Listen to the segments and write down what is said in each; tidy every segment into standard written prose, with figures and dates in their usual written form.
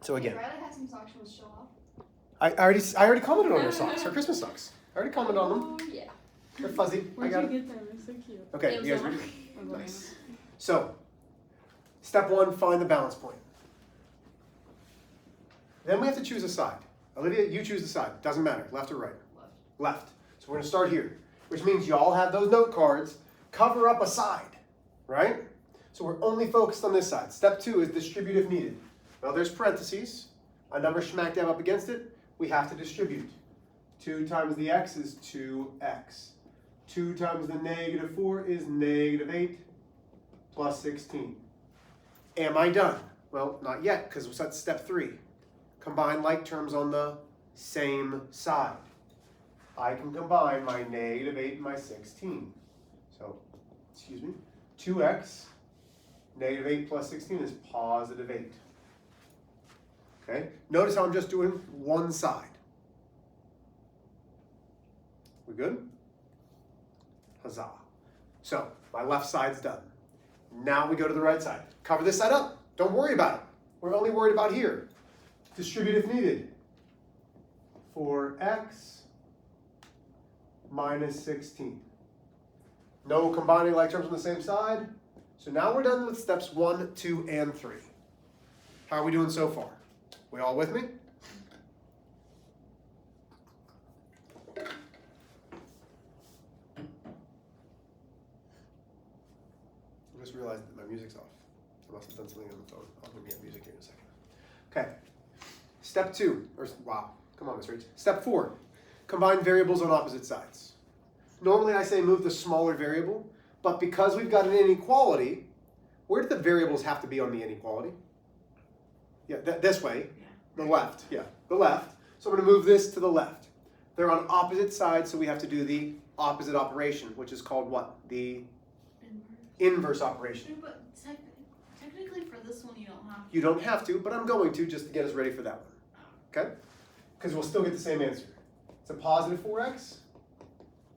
So again, Riley has some socks she wants to show off. I already commented on her socks, her Christmas socks. I already commented on them. Oh, yeah. They're fuzzy. Where'd I got you it. get them? They're so cute. Okay, you guys Amazon. ready? Nice. So, step 1, find the balance point. Then we have to choose a side. Olivia, you choose the side. Doesn't matter, left or right. Left. Left. So we're going to start here, which means you all have those note cards. Cover up a side, right? So we're only focused on this side. Step 2 is distribute if needed. Well, there's parentheses. A number smack dab up against it. We have to distribute. 2 times the x is 2x. 2 times the negative 4 is negative 8 plus 16. Am I done? Well, not yet, because that's step 3. Combine like terms on the same side. I can combine my negative 8 and my 16. So, excuse me, 2x, negative 8 plus 16 is positive 8. Okay, notice how I'm just doing one side. We good? Huzzah. So, my left side's done. Now we go to the right side. Cover this side up. Don't worry about it. We're only worried about here. Distribute if needed. 4x minus 16. No combining like terms on the same side. So now we're done with steps 1, 2, and 3. How are we doing so far? We all with me? I just realized that my music's off. I must have done something on the phone. I'll go get music here in a second. Okay. Step 2, or wow, come on, Miss Rich. Step 4, combine variables on opposite sides. Normally I say move the smaller variable, but because we've got an inequality, where do the variables have to be on the inequality? Yeah, this way, the left, yeah, the left. So I'm going to move this to the left. They're on opposite sides, so we have to do the opposite operation, which is called what? The inverse operation. But technically for this one you don't have to. You don't have to, but I'm going to just to get us ready for that one. Okay? Because we'll still get the same answer. It's a positive 4x.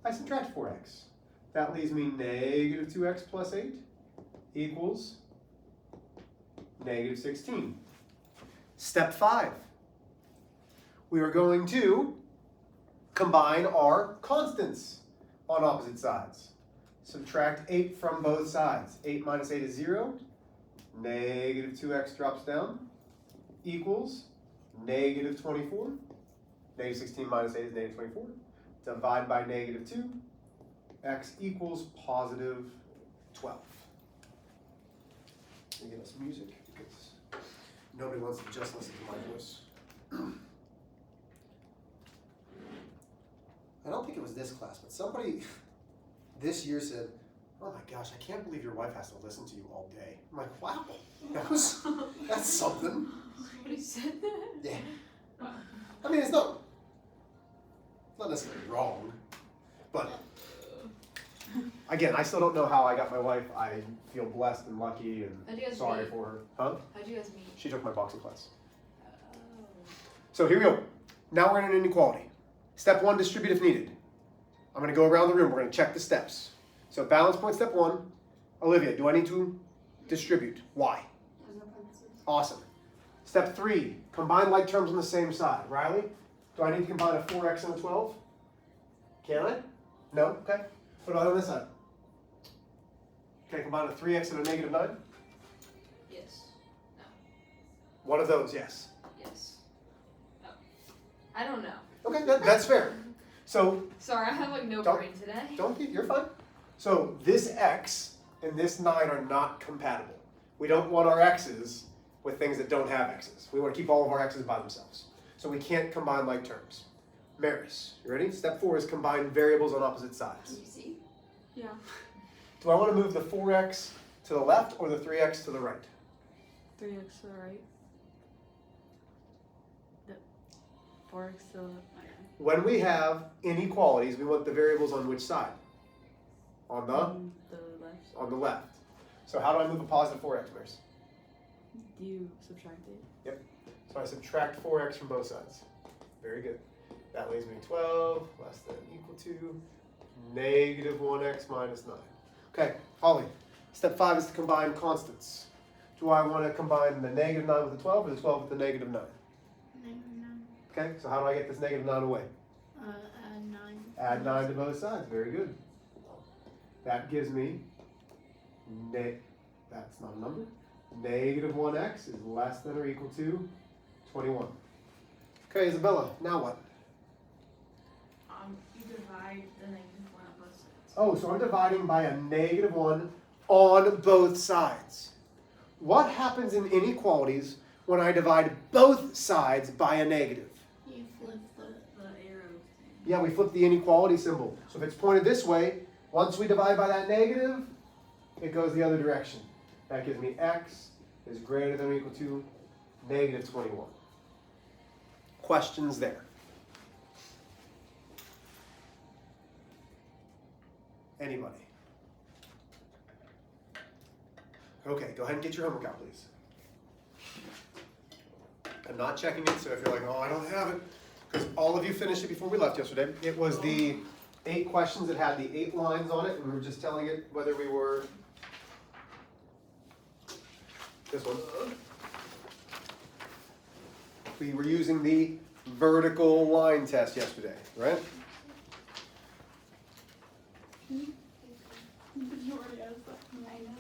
I subtract 4x. That leaves me negative 2x plus 8 equals negative 16. Step 5. We are going to combine our constants on opposite sides. Subtract 8 from both sides. 8 minus 8 is 0. Negative 2x drops down. Equals negative 24. Negative 16 minus 8 is negative 24. Divide by negative 2. X equals positive 12. Let me give us music because nobody wants to just listen to my voice. I don't think it was this class, but somebody this year said, "Oh my gosh, I can't believe your wife has to listen to you all day." I'm like, wow, that's something. Somebody said that? Yeah. I mean, it's not necessarily wrong, but again, I still don't know how I got my wife. I feel blessed and lucky How'd you and guys sorry meet? for her. Huh? How'd you guys meet? She took my boxing class. So here we go. Now we're in an inequality. Step 1, distribute if needed. I'm going to go around the room. We're going to check the steps. So balance point step 1. Olivia, do I need to distribute? Why? There's no parentheses. Awesome. Step 3, combine like terms on the same side. Riley, do I need to combine a 4x and a 12? Can I? No? Okay. What about on this side? Can I combine a 3x and a negative 9? Yes. No. One of those, yes. Yes. No. I don't know. Okay, that's fair. So Sorry, I have like no Don't- brain today. you're fine. So this x and this 9 are not compatible. We don't want our x's with things that don't have x's. We want to keep all of our x's by themselves. So we can't combine like terms. Maris, you ready? Step 4 is combine variables on opposite sides. Can you see? Yeah. Do I want to move the 4x to the left or the 3x to the right? 3x to the right. 4x to the left. When we have inequalities, we want the variables on which side? On the left. on the left. So how do I move a positive 4x, Maris? You subtract it. So I subtract 4x from both sides. Very good. That leaves me 12 less than equal to negative 1x minus 9. Okay, Holly. Step 5 is to combine constants. Do I want to combine the negative 9 with the 12 or the 12 with the negative 9? Negative 9. Okay, so how do I get this negative 9 away? Add 9. Add 9 to both sides. Very good. That gives me, that's not a number. Negative 1x is less than or equal to 21. Okay, Isabella, now what? You divide the negative 1 on both sides. Oh, so I'm dividing by a negative 1 on both sides. What happens in inequalities when I divide both sides by a negative? You flip the arrow thing. Yeah, we flip the inequality symbol. So if it's pointed this way, once we divide by that negative, it goes the other direction. That gives me x is greater than or equal to negative 21. Questions there? Anybody? Okay, go ahead and get your homework out, please. I'm not checking it, so if you're like, oh, I don't have it, because all of you finished it before we left yesterday. It was the 8 questions that had the 8 lines on it, and we were just telling it whether we were this one. We were using the vertical line test yesterday, right? You already asked that. I know.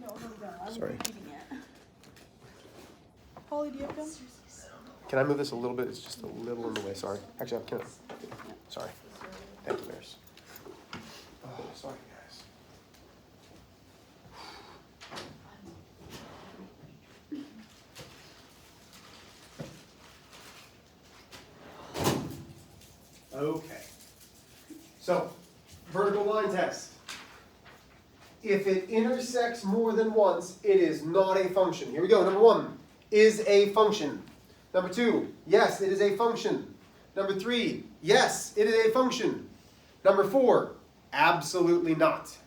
I don't know. I'm Sorry. repeating it. Polly, do you have gum? Can I move this a little bit? It's just a little in the way, sorry. Actually, I can't. Sorry. Thank you, Maris. Oh, sorry, guys. Okay. So, vertical line test. If it intersects more than once, it is not a function. Here we go. Number 1, is a function. Number 2, yes, it is a function. Number 3, yes, it is a function. Number 4, absolutely not.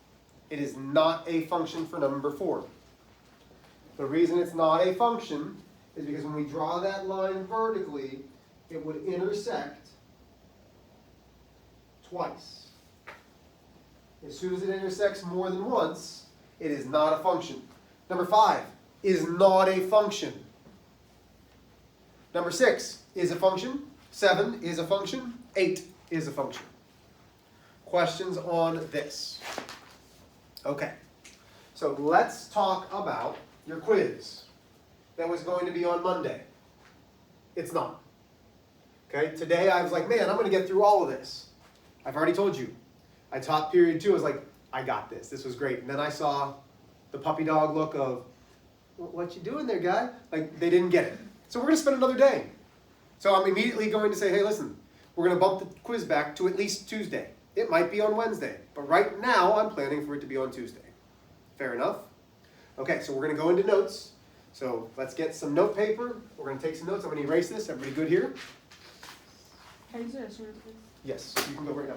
It is not a function for number 4. The reason it's not a function is because when we draw that line vertically, it would intersect twice. As soon as it intersects more than once, it is not a function. Number 5 is not a function. Number 6 is a function. 7 is a function. 8 is a function. Questions on this? Okay, so let's talk about your quiz that was going to be on Monday. It's not. Okay, today I was like, man, I'm going to get through all of this. I've already told you. I taught period 2, I was like, I got this. This was great. And then I saw the puppy dog look of, what you doing there, guy? Like, they didn't get it. So we're going to spend another day. So I'm immediately going to say, hey, listen, we're going to bump the quiz back to at least Tuesday. It might be on Wednesday, but right now I'm planning for it to be on Tuesday. Fair enough? Okay, so we're going to go into notes. So let's get some note paper. We're going to take some notes. I'm going to erase this. Everybody good here? Can I use it as soon as this? Yes, you can go right now.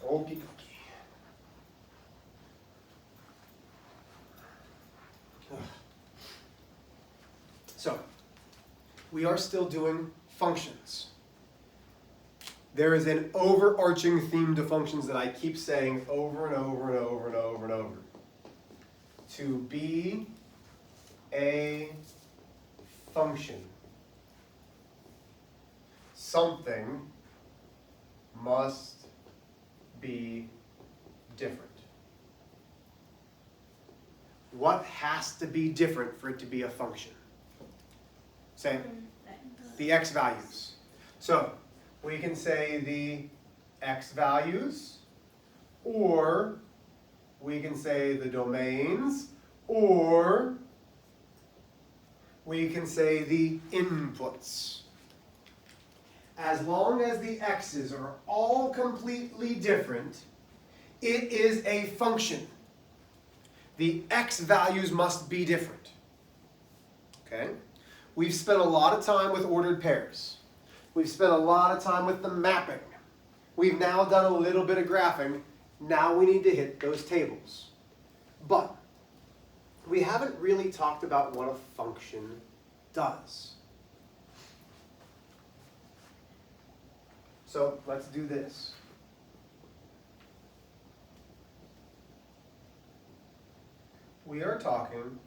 Okey-dokey. So, we are still doing functions. There is an overarching theme to functions that I keep saying over and over and over and over and over. To be a function, something must be different. What has to be different for it to be a function? Say, the x values. So, we can say the x values, or we can say the domains, or we can say the inputs. As long as the x's are all completely different, it is a function. The x values must be different. Okay? We've spent a lot of time with ordered pairs. We've spent a lot of time with the mapping. We've now done a little bit of graphing. Now we need to hit those tables. But we haven't really talked about what a function does. So let's do this. We are talking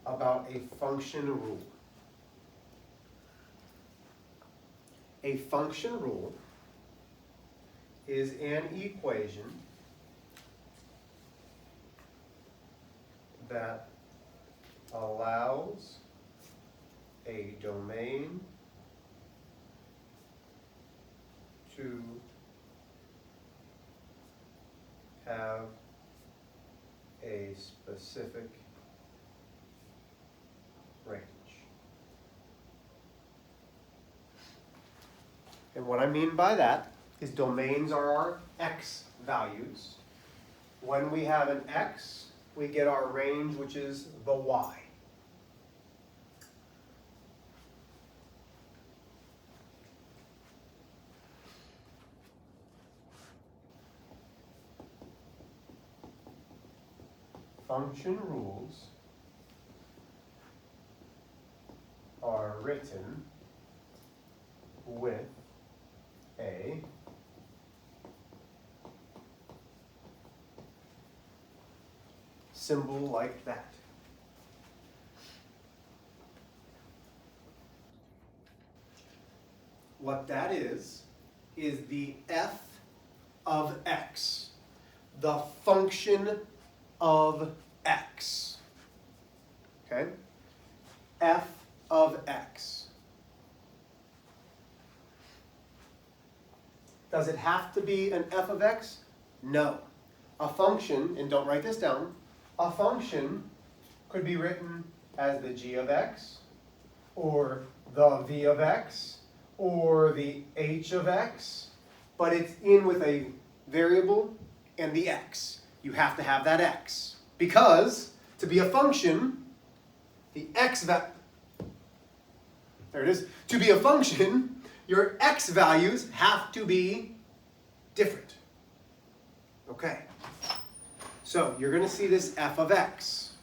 about a function rule. A function rule is an equation that allows a domain to have a specific range. And what I mean by that is domains are our x values. When we have an x, we get our range, which is the y. Function rules are written with a symbol like that. What that is the f of x, the function of x. Okay? F of x. Does it have to be an f of x? No. A function, and don't write this down, a function could be written as the g of x, or the v of x, or the h of x, but it's in with a variable and the x. You have to have that x, because to be a function, the x there it is. To be a function, your x values have to be different. Okay. So you're going to see this f of x.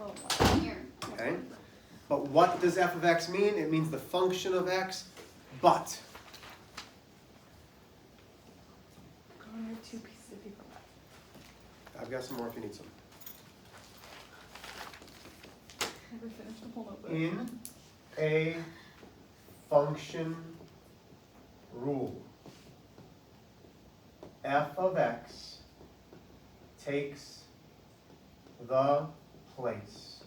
Oh, Here. Okay. But what does f of x mean? It means the function of x, but. God, I have 2 pieces of paper. I've got some more if you need some. Never finished the whole notebook. In a function rule, f of x takes the place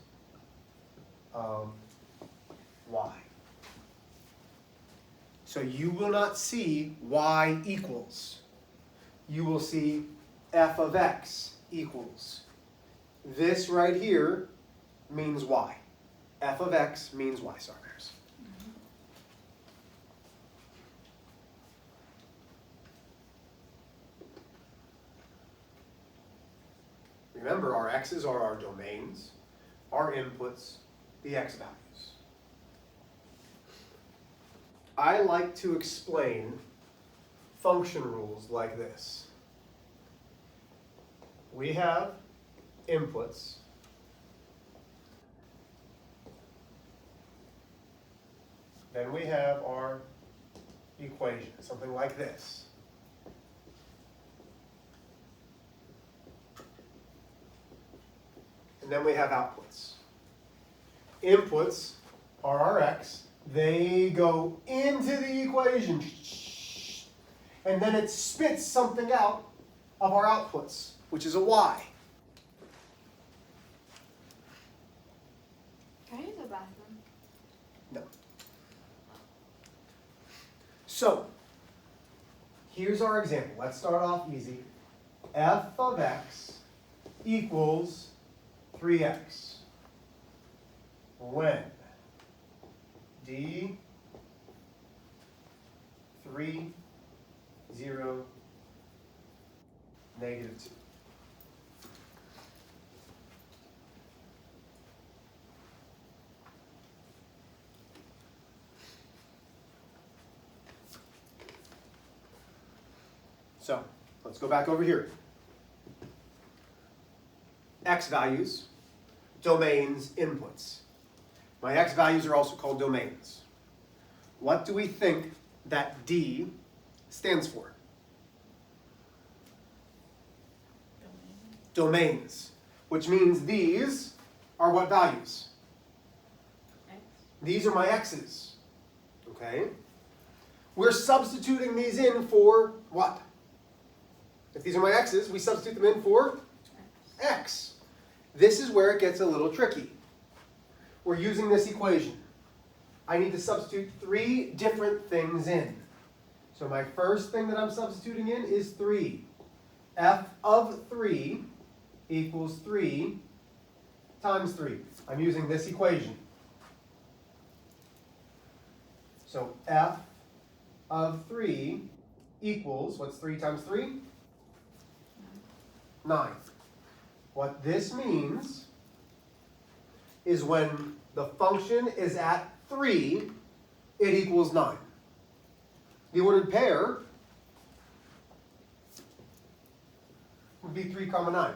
of y. So you will not see y equals. You will see f of x equals. This right here means y. F of x means y. Sorry, Maris. Remember, our x's are our domains, our inputs, the x values. I like to explain function rules like this. We have inputs. Then we have our equation, something like this. And then we have outputs. Inputs are our x. They go into the equation. And then it spits something out of our outputs, which is a y. Can I use the bathroom? No. So, here's our example. Let's start off easy. F of x equals 3x when d 3, 0, negative 2. So let's go back over here. X values, domains, inputs. My X values are also called domains. What do we think that D stands for? Domains, which means these are what values? X. These are my X's, okay? We're substituting these in for what? If these are my X's, we substitute them in for X. This is where it gets a little tricky. We're using this equation. I need to substitute 3 different things in. So my first thing that I'm substituting in is 3. F of 3 equals 3 times 3. I'm using this equation. So F of 3 equals, what's 3 times 3? 9. What this means is when the function is at 3, it equals 9. The ordered pair would be 3 comma 9.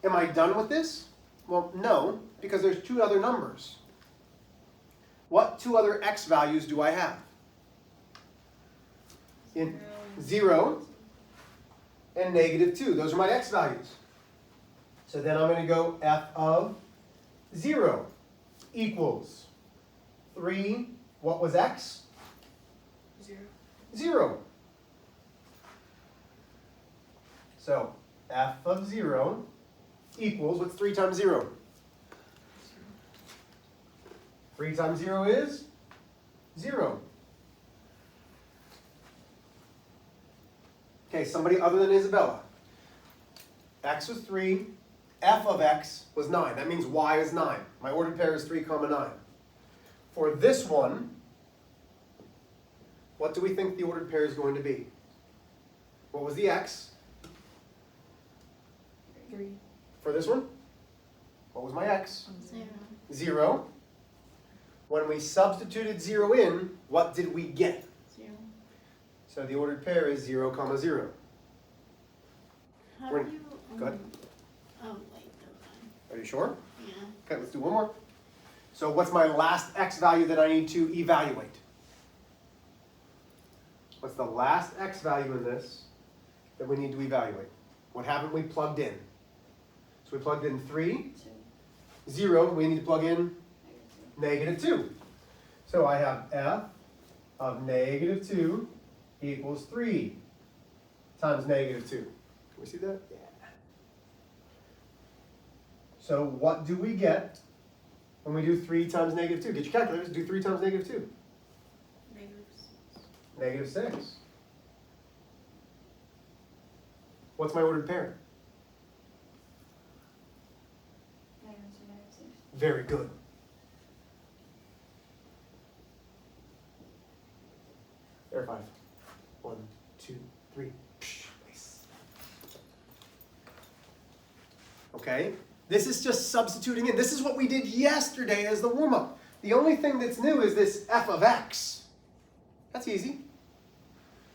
Am I done with this? Well, no, because there's 2 other numbers. What 2 other X values do I have? In 0 and -2. Those are my X values. So then I'm going to go F of 0 equals 3, what was X? 0. 0. So F of 0 equals, what's 3 times 0? 3 times 0 is 0. Okay, somebody other than Isabella. X was 3, F of X was 9. That means Y is 9. My ordered pair is 3 comma 9. For this one, what do we think the ordered pair is going to be? What was the X? 3. For this one? What was my X? 0. 0. When we substituted 0 in, what did we get? 0. So the ordered pair is 0 comma 0. How We're- do you? go ahead. Oh wait, never mind. Are you sure? Yeah. Okay, let's do one more. So what's my last X value that I need to evaluate? What's the last X value in this that we need to evaluate? What haven't we plugged in? So we plugged in 3, 0, we need to plug in -2. So I have F of -2 equals 3 times -2. Can we see that? Yeah. So what do we get when we do 3 times -2? Get your calculators, do 3 times -2. -6. What's my ordered pair? Very good. Air 5. 1, 2, 3. Nice. Okay, this is just substituting in. This is what we did yesterday as the warm-up. The only thing that's new is this F of X. That's easy.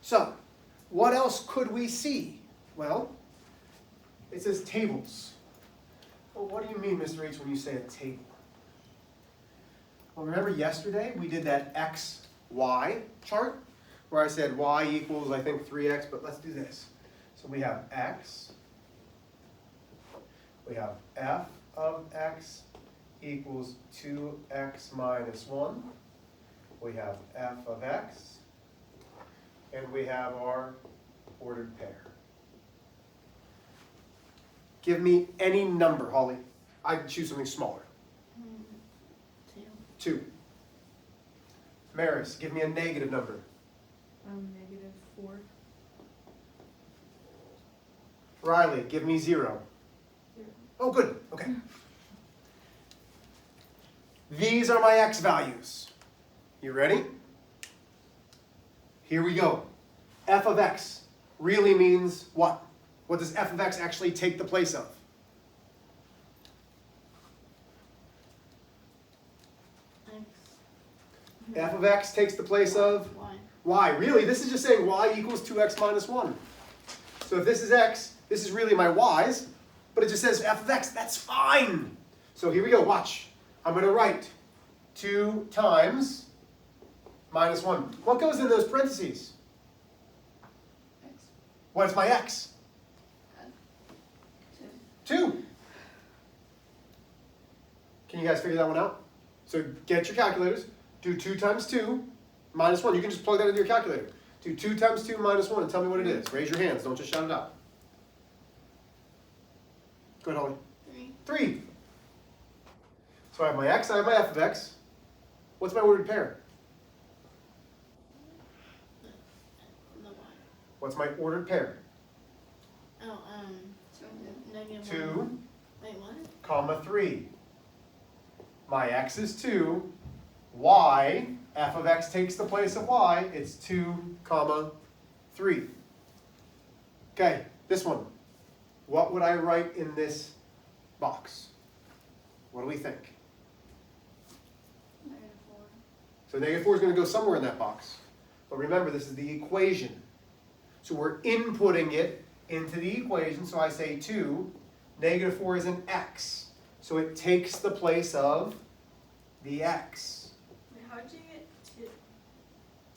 So, what else could we see? Well, it says tables. Well, what do you mean, Mr. H, when you say a table? Well, remember yesterday we did that X, Y chart? Where I said Y equals, I think, 3X, but let's do this. So we have X. We have F of X equals 2X minus 1. We have F of X. And we have our ordered pair. Give me any number, Holly. I'd choose something smaller. 2. 2. Maris, give me a negative number. -4. Riley, give me 0. 0. Oh, good. Okay. These are my X values. You ready? Here we go. F of X really means what? What does F of X actually take the place of? X. f of x takes the place of Y. y. Really, this is just saying y equals 2x minus 1. So if this is x, this is really my y's, but it just says f of x, that's fine. So here we go, watch. I'm going to write 2 times minus 1. What goes in those parentheses? X. What's my x? 2. 2. Can you guys figure that one out? So get your calculators. Do 2 times 2 minus 1. You can just plug that into your calculator. Do 2 times 2 minus 1 and tell me what it is. Raise your hands. Don't just shout it out. Go ahead, Holly. 3. 3. So I have my x, I have my f of x. What's my ordered pair? The Y. What's my ordered pair? Oh, negative 2, 1. Wait, what? comma 3. My x is 2. Y, f of x takes the place of y. It's 2, comma 3. Okay, this one. What would I write in this box? What do we think? -4. So negative 4 is going to go somewhere in that box. But remember, this is the equation. So we're inputting it into the equation. So I say 2. Negative 4 is an x. So it takes the place of the x. Wait, how'd you get 2?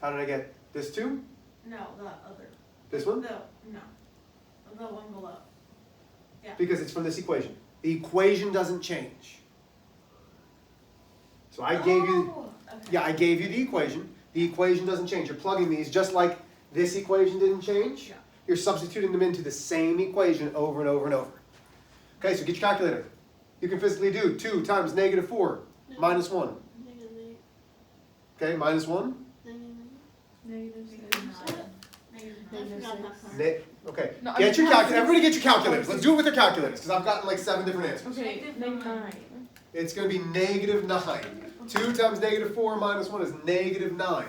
How did I get this 2? No, the other. This one? No. The one below. Because it's from this equation. The equation doesn't change. So I gave you, Oh, okay. yeah, I gave you the equation. The equation doesn't change. You're plugging these just like this equation didn't change. Yeah. You're substituting them into the same equation over and over and over. Okay, so get your calculator. You can physically do 2 times negative 4 minus 1. Negative 8. Okay, minus 1. Negative 9. I forgot that part. Okay, No, I get mean, your calculator. Everybody get your calculators. Let's do it with your calculators because I've gotten like 7 different answers. Okay, negative 9. It's going to be negative 9. 2 times negative 4 minus 1 is negative 9.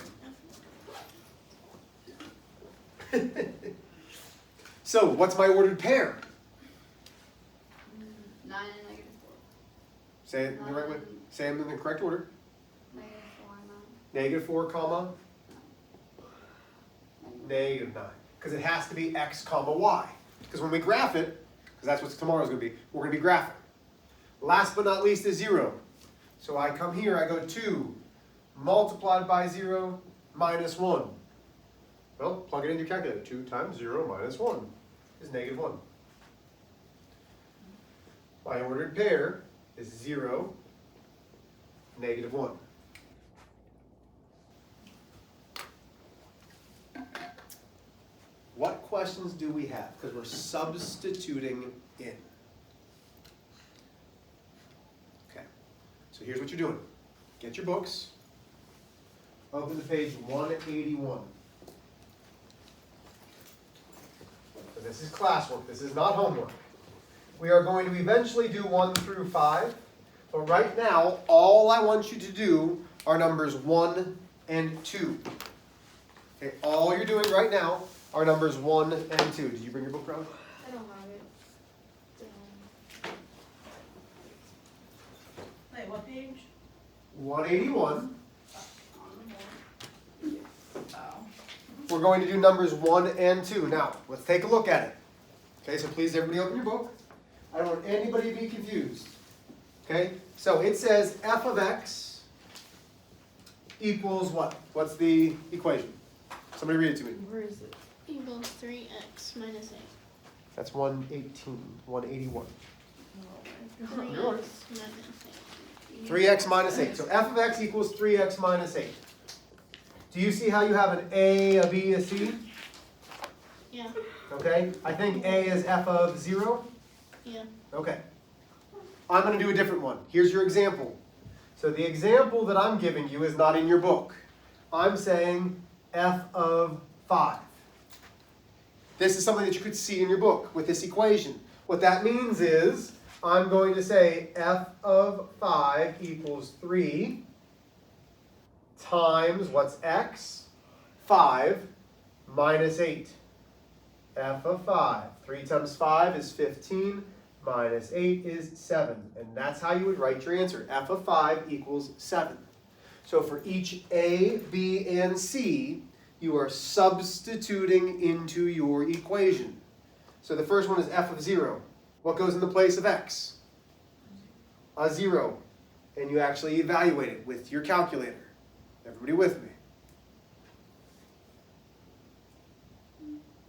So, what's my ordered pair? 9 and -4. Say it in the right way. Say them in the correct order. -4 and 9. Negative 4, comma, negative 9. Because it has to be x, comma, y. Because when we graph it, because that's what tomorrow's going to be, we're going to be graphing. Last but not least is 0. So I come here, I go 2 multiplied by 0 minus 1. Well, plug it into your calculator. 2 times 0 minus 1 is negative 1. My ordered pair is 0, negative 1. What questions do we have? Because we're substituting in. Okay, so here's what you're doing. Get your books. Open to page 181. So this is classwork. This is not homework. We are going to eventually do 1 through 5. But right now, all I want you to do are numbers 1 and 2. Okay, all you're doing right now are numbers 1 and 2. Did you bring your book, Ron? I don't have it. Wait, what page? 181. Oh. We're going to do numbers 1 and 2. Now, let's take a look at it. Okay, so please everybody open your book. I don't want anybody to be confused. Okay, so it says f of x equals what? What's the equation? Somebody read it to me. Where is it? Equals 3x minus 8. That's 118, 181. 3x Yours. minus 8. 3x minus 8. So f of x equals 3x minus 8. Do you see how you have an a, a b, a c? Yeah. Okay, I think a is f of 0. Yeah. Okay. I'm going to do a different one. Here's your example. So the example that I'm giving you is not in your book. I'm saying f of 5. This is something that you could see in your book with this equation. What that means is I'm going to say f of 5 equals 3 times, what's x? 5 minus 8. F of 5. 3 times 5 is 15. Minus 8 is 7. And that's how you would write your answer. F of 5 equals 7. So for each A, B, and C, you are substituting into your equation. So the first one is f of 0. What goes in the place of x? A 0. And you actually evaluate it with your calculator. Everybody with me?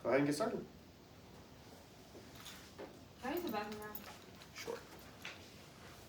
Go ahead and get started. Can I use the bathroom